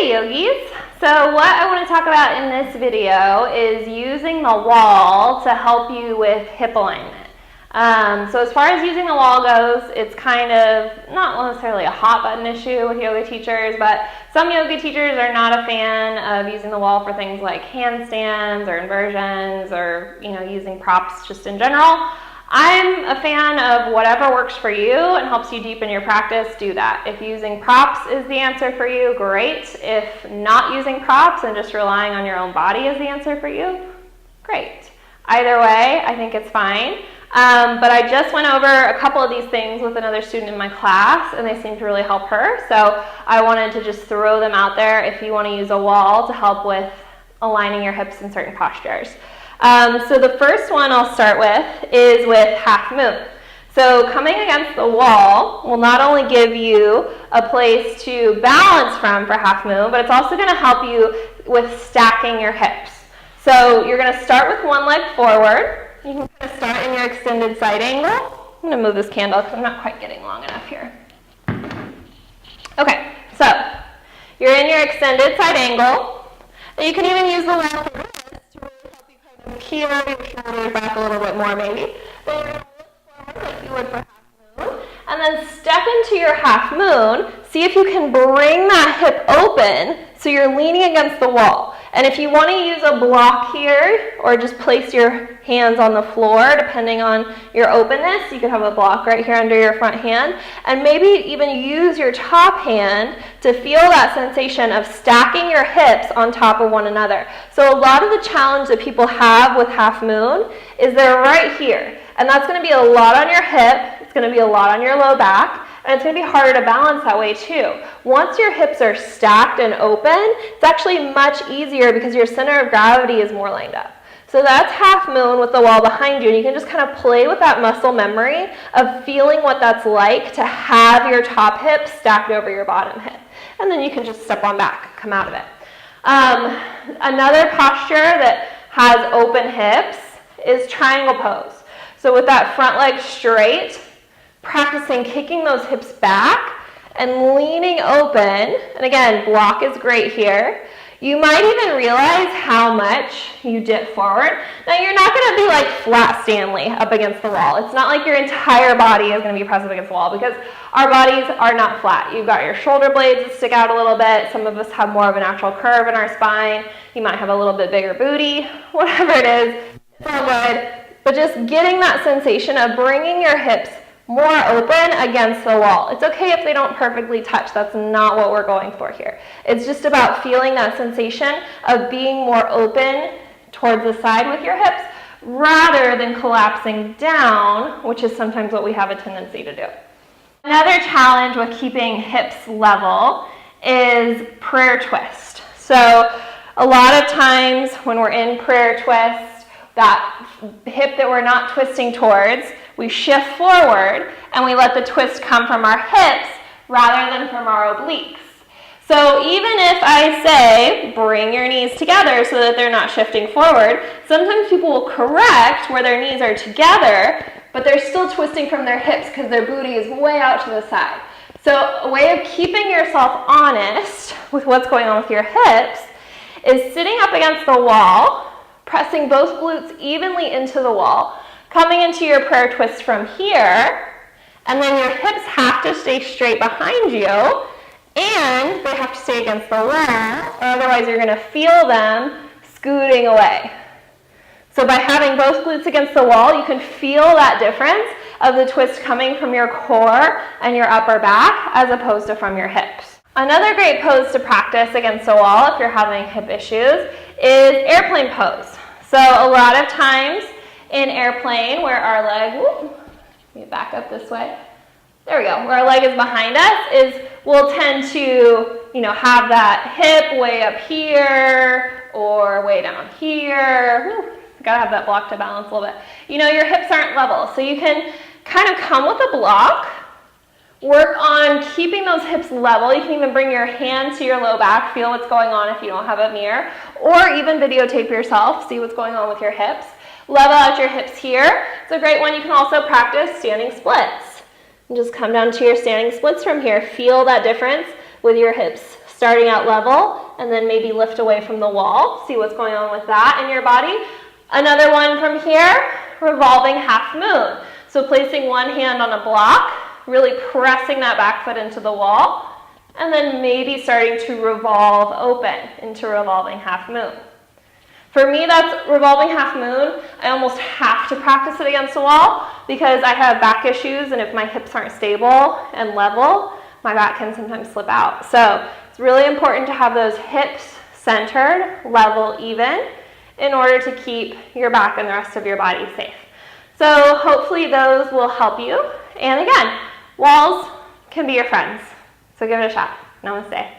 Hey yogis! So what I want to talk about in this video is using the wall to help you with hip alignment. So as far as using the wall goes, it's kind of not necessarily a hot button issue with yoga teachers, but some yoga teachers are not a fan of using the wall for things like handstands or inversions or using props just in general. I'm a fan of whatever works for you and helps you deepen your practice, do that. If using props is the answer for you, great. If not using props and just relying on your own body is the answer for you, great. Either way, I think it's fine. But I just went over a couple of these things with another student in my class, and they seemed to really help her. So I wanted to just throw them out there if you want to use a wall to help with aligning your hips in certain postures. So the first one I'll start with is with half moon. So coming against the wall will not only give you a place to balance from for half moon, but it's also going to help you with stacking your hips. So you're going to start with one leg forward. You can kind of start in your extended side angle. I'm going to move this candle because I'm not quite getting long enough here. Okay, so you're in your extended side angle. And you can even use the left for this to really help you kind of keel your shoulders back a little bit more maybe. Then you're going to look forward like you would for half moon. And then step into your half moon. See if you can bring that hip open so you're leaning against the wall. And if you want to use a block here or just place your hands on the floor, depending on your openness, you could have a block right here under your front hand. And maybe even use your top hand to feel that sensation of stacking your hips on top of one another. So a lot of the challenge that people have with half moon is they're right here. And that's going to be a lot on your hip. It's going to be a lot on your low back. And it's going to be harder to balance that way too. Once your hips are stacked and open, it's actually much easier because your center of gravity is more lined up. So that's half moon with the wall behind you, and you can just kind of play with that muscle memory of feeling what that's like to have your top hip stacked over your bottom hip. And then you can just step on back, come out of it. Another posture that has open hips is triangle pose. So with that front leg straight, practicing kicking those hips back and leaning open. And again, block is great here. You might even realize how much you dip forward. Now you're not going to be like flat Stanley up against the wall. It's not like your entire body is going to be pressed up against the wall because our bodies are not flat. You've got your shoulder blades that stick out a little bit. Some of us have more of a natural curve in our spine. You might have a little bit bigger booty. Whatever it is, it's all good. But just getting that sensation of bringing your hips more open against the wall. It's okay if they don't perfectly touch. That's not what we're going for here. It's just about feeling that sensation of being more open towards the side with your hips rather than collapsing down, which is sometimes what we have a tendency to do. Another challenge with keeping hips level is prayer twist. So a lot of times when we're in prayer twist, that hip that we're not twisting towards, we shift forward and we let the twist come from our hips rather than from our obliques. So even if I say bring your knees together so that they're not shifting forward, sometimes people will correct where their knees are together, but they're still twisting from their hips because their booty is way out to the side. So a way of keeping yourself honest with what's going on with your hips is sitting up against the wall, pressing both glutes evenly into the wall, coming into your prayer twist from here, and then your hips have to stay straight behind you, and they have to stay against the wall, or otherwise you're going to feel them scooting away. So by having both glutes against the wall, you can feel that difference of the twist coming from your core and your upper back as opposed to from your hips. Another great pose to practice against the wall if you're having hip issues is airplane pose. So a lot of times in airplane where our leg, let me back up this way. There we go. Where our leg is behind us is we'll tend to, have that hip way up here or way down here. Gotta have that block to balance a little bit. Your hips aren't level, so you can kind of come with a block. Work on keeping those hips level. You can even bring your hand to your low back, feel what's going on if you don't have a mirror, or even videotape yourself, see what's going on with your hips. Level out your hips here. It's a great one. You can also practice standing splits. And just come down to your standing splits from here. Feel that difference with your hips starting out level, and then maybe lift away from the wall. See what's going on with that in your body. Another one from here, revolving half moon. So placing one hand on a block, really pressing that back foot into the wall, and then maybe starting to revolve open into revolving half moon. For me, that's revolving half moon. I almost have to practice it against the wall because I have back issues, and if my hips aren't stable and level, my back can sometimes slip out. So it's really important to have those hips centered, level, even, in order to keep your back and the rest of your body safe. So hopefully those will help you. And again, walls can be your friends. So give it a shot. Namaste.